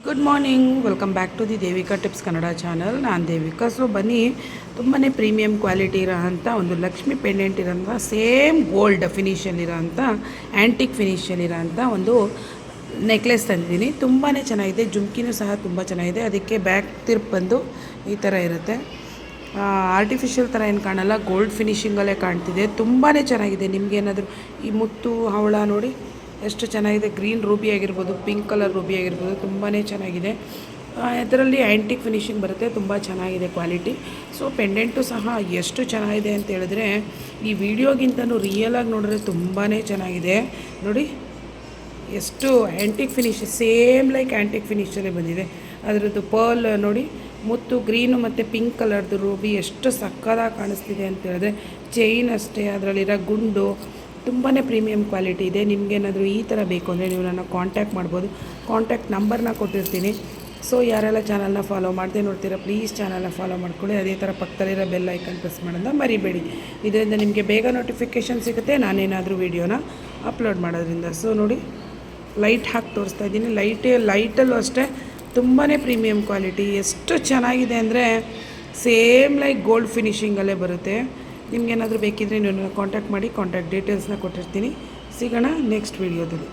Good morning, welcome back to the Devika tips Kannada channel. ನಾನು Devika. So ಬನ್ನಿ, ತುಂಬಾ ಪ್ರೀಮಿಯಂ ಕ್ವಾಲಿಟಿ ಇರೋಂಥ ಒಂದು ಲಕ್ಷ್ಮಿ ಪೆಂಡೆಂಟ್ ಇರೋಂಥ ಸೇಮ್ ಗೋಲ್ಡ್ ಫಿನಿಷಲ್ಲಿರೋಂಥ ಆ್ಯಂಟಿಕ್ ಫಿನಿಷಲ್ಲಿರೋಂಥ ಒಂದು ನೆಕ್ಲೆಸ್ ತಂದಿದ್ದೀನಿ. ತುಂಬಾ ಚೆನ್ನಾಗಿದೆ. ಜುಮ್ಕಿನೂ ಸಹ ತುಂಬ ಚೆನ್ನಾಗಿದೆ. ಅದಕ್ಕೆ ಬ್ಯಾಕ್ ತಿರ್ಪ್ ಬಂದು ಈ ಥರ ಇರುತ್ತೆ. ಆರ್ಟಿಫಿಷಿಯಲ್ ಥರ ಏನು ಕಾಣಲ್ಲ, ಗೋಲ್ಡ್ ಫಿನಿಷಿಂಗಲ್ಲೇ ಕಾಣ್ತಿದೆ. ತುಂಬಾ ಚೆನ್ನಾಗಿದೆ. ನಿಮಗೇನಾದರೂ ಈ ಮುತ್ತು ಹವಳ ನೋಡಿ ಎಷ್ಟು ಚೆನ್ನಾಗಿದೆ. ಗ್ರೀನ್ ರೂಬಿ ಆಗಿರ್ಬೋದು, ಪಿಂಕ್ ಕಲರ್ ರೂಬಿ ಆಗಿರ್ಬೋದು, ತುಂಬಾ ಚೆನ್ನಾಗಿದೆ. ಇದರಲ್ಲಿ ಆ್ಯಂಟಿಕ್ ಫಿನಿಷಿಂಗ್ ಬರುತ್ತೆ. ತುಂಬ ಚೆನ್ನಾಗಿದೆ ಕ್ವಾಲಿಟಿ. ಸೊ ಪೆಂಡೆಂಟು ಸಹ ಎಷ್ಟು ಚೆನ್ನಾಗಿದೆ ಅಂತ ಹೇಳಿದ್ರೆ, ಈ ವಿಡಿಯೋಗಿಂತನೂ ರಿಯಲಾಗಿ ನೋಡಿದ್ರೆ ತುಂಬಾ ಚೆನ್ನಾಗಿದೆ. ನೋಡಿ ಎಷ್ಟು antique finish, same like antique ಫಿನಿಷಲ್ಲೇ ಬಂದಿದೆ. ಅದರದ್ದು ಪರ್ಲ್ ನೋಡಿ, ಮುತ್ತು ಗ್ರೀನು ಮತ್ತು ಪಿಂಕ್ ಕಲರ್ದು ರೂಬಿ ಎಷ್ಟು ಸಕ್ಕದಾಗಿ ಕಾಣಿಸ್ತಿದೆ ಅಂತ ಹೇಳಿದ್ರೆ, ಚೈನ್ ಅಷ್ಟೇ, ಅದರಲ್ಲಿರೋ ಗುಂಡು ತುಂಬಾ ಪ್ರೀಮಿಯಂ ಕ್ವಾಲಿಟಿ ಇದೆ. ನಿಮಗೇನಾದರೂ ಈ ಥರ ಬೇಕು ಅಂದರೆ ನೀವು ನನ್ನ ಕಾಂಟ್ಯಾಕ್ಟ್ ಮಾಡ್ಬೋದು. ಕಾಂಟ್ಯಾಕ್ಟ್ ನಂಬರ್ನ ಕೊಟ್ಟಿರ್ತೀನಿ. ಸೊ ಯಾರೆಲ್ಲ ಚಾನಲ್ನ ಫಾಲೋ ಮಾಡದೆ ನೋಡ್ತೀರಾ, ಪ್ಲೀಸ್ ಚಾನಲ್ನ ಫಾಲೋ ಮಾಡ್ಕೊಳ್ಳಿ. ಅದೇ ಥರ ಪಕ್ಕದಲ್ಲಿರೋ ಬೆಲ್ ಐಕನ್ ಪ್ರೆಸ್ ಮಾಡೋದನ್ನ ಮರಿಬೇಡಿ. ಇದರಿಂದ ನಿಮಗೆ ಬೇಗ ನೋಟಿಫಿಕೇಷನ್ ಸಿಗುತ್ತೆ ನಾನೇನಾದರೂ ವೀಡಿಯೋನ ಅಪ್ಲೋಡ್ ಮಾಡೋದ್ರಿಂದ. ಸೊ ನೋಡಿ, ಲೈಟ್ ಹಾಕಿ ತೋರಿಸ್ತಾ ಇದ್ದೀನಿ. ಲೈಟಲ್ಲೂ ಅಷ್ಟೇ ತುಂಬಾ ಪ್ರೀಮಿಯಂ ಕ್ವಾಲಿಟಿ. ಎಷ್ಟು ಚೆನ್ನಾಗಿದೆ ಅಂದರೆ ಸೇಮ್ ಲೈಕ್ ಗೋಲ್ಡ್ ಫಿನಿಷಿಂಗಲ್ಲೇ ಬರುತ್ತೆ. ನಿಮಗೇನಾದರೂ ಬೇಕಿದ್ದರೆ ನೀವು ಕಾಂಟ್ಯಾಕ್ಟ್ ಮಾಡಿ. ಕಾಂಟ್ಯಾಕ್ಟ್ ಡೀಟೇಲ್ಸ್ನ ಕೊಟ್ಟಿರ್ತೀನಿ. ಸಿಗೋಣ ನೆಕ್ಸ್ಟ್ ವೀಡಿಯೋದಲ್ಲಿ.